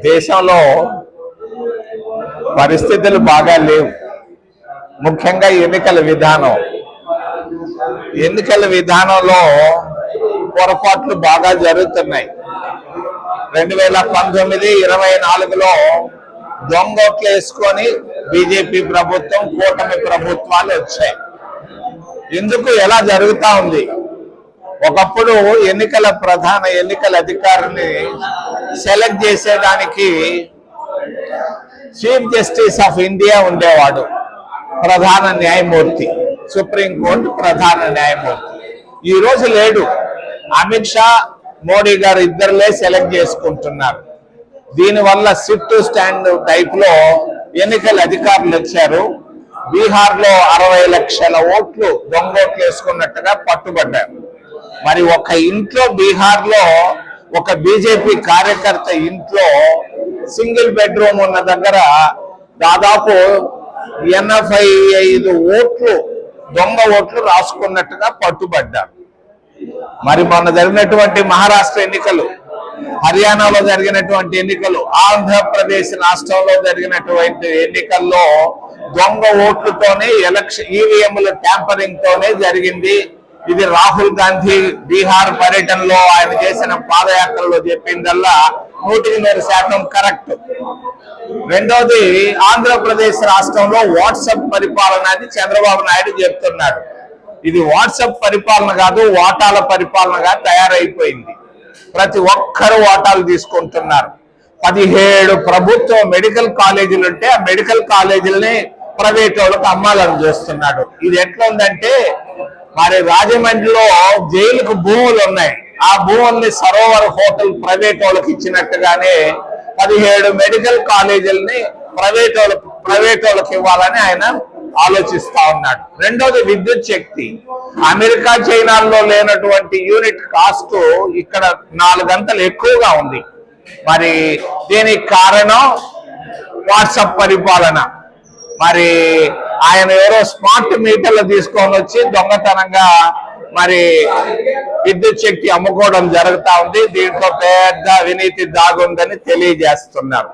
దేశంలో పరిస్థితులు బాగా లేవు. ముఖ్యంగా ఎన్నికల విధానంలో పొరపాట్లు బాగా జరుగుతున్నాయి. 2019, 24లో దొంగోట్లు వేసుకొని బీజేపీ ప్రభుత్వం, కూటమి ప్రభుత్వాలు వచ్చాయి. ఎందుకు ఎలా జరుగుతా ఉంది? ఒకప్పుడు ప్రధాన ఎన్నికల అధికారిని సెలెక్ట్ చేసేదానికి చీఫ్ జస్టిస్ ఆఫ్ ఇండియా ఉండేవాడు, ప్రధాన న్యాయమూర్తి, సుప్రీంకోర్టు ప్రధాన న్యాయమూర్తి. ఈ రోజు లేడు. అమిత్ షా, మోడీ గారు ఇద్దరులే సెలెక్ట్ చేసుకుంటున్నారు. దీనివల్ల సిట్ టు స్టాండ్ టైప్ లో ఎన్నికల అధికారులు వచ్చారు. బీహార్లో 60 లక్షల ఓట్లు దొంగోట్లు వేసుకున్నట్టుగా పట్టుబడ్డారు. మరి ఒక ఇంట్లో, బీహార్లో ఒక బీజేపీ కార్యకర్త ఇంట్లో సింగిల్ బెడ్రూమ్ ఉన్న దగ్గర దాదాపు 85 ఓట్లు, దొంగ ఓట్లు రాసుకున్నట్టుగా పట్టుబడ్డారు. మరి మొన్న జరిగినటువంటి మహారాష్ట్ర ఎన్నికలు, హర్యానాలో జరిగినటువంటి ఎన్నికలు, ఆంధ్రప్రదేశ్ రాష్ట్రంలో జరిగినటువంటి ఎన్నికల్లో దొంగ ఓట్లతోనే ఈవీఎంల ట్యాంపరింగ్ తోనే జరిగింది. ఇది రాహుల్ గాంధీ బీహార్ పర్యటనలో ఆయన చేసిన పాదయాత్రలో చెప్పిందల్లా 100% కరెక్ట్. రెండోది, ఆంధ్రప్రదేశ్ రాష్ట్రంలో వాట్సాప్ పరిపాలన అని చంద్రబాబు నాయుడు చెప్తున్నారు. ఇది వాట్సాప్ పరిపాలన కాదు, ఓటాల పరిపాలనగా తయారైపోయింది. ప్రతి ఒక్కరూ ఓటాలు తీసుకుంటున్నారు. 17 ప్రభుత్వ మెడికల్ కాలేజీలు ఉంటే ఆ మెడికల్ కాలేజీలని ప్రైవేట్ వాళ్ళకి అమ్మాలని చూస్తున్నాడు. ఇది ఎట్లా ఉందంటే, మరి రాజమండ్రిలో జైలుకు భూములు ఉన్నాయి, ఆ భూముల్ని సరోవర్ హోటల్ ప్రైవేట్ వాళ్ళకి ఇచ్చినట్టుగానే 17 మెడికల్ కాలేజీలని ప్రైవేట్ వాళ్ళకి ఇవ్వాలని ఆయన ఆలోచిస్తా ఉన్నాడు. రెండోది, విద్యుత్ శక్తి. అమెరికా, చైనాల్లో లేనటువంటి యూనిట్ కాస్ట్ ఇక్కడ 4 గంటలు ఎక్కువగా ఉంది. మరి దీనికి కారణం వాట్సాప్ పరిపాలన. మరి ఆయన ఎవరో స్మార్ట్ మీటర్లు తీసుకొని వచ్చి దొంగతనంగా మరి విద్యుత్ శక్తి అమ్ముకోవడం జరుగుతా ఉంది. దీంట్లో పెద్ద అవినీతి దాగుందని తెలియజేస్తున్నారు.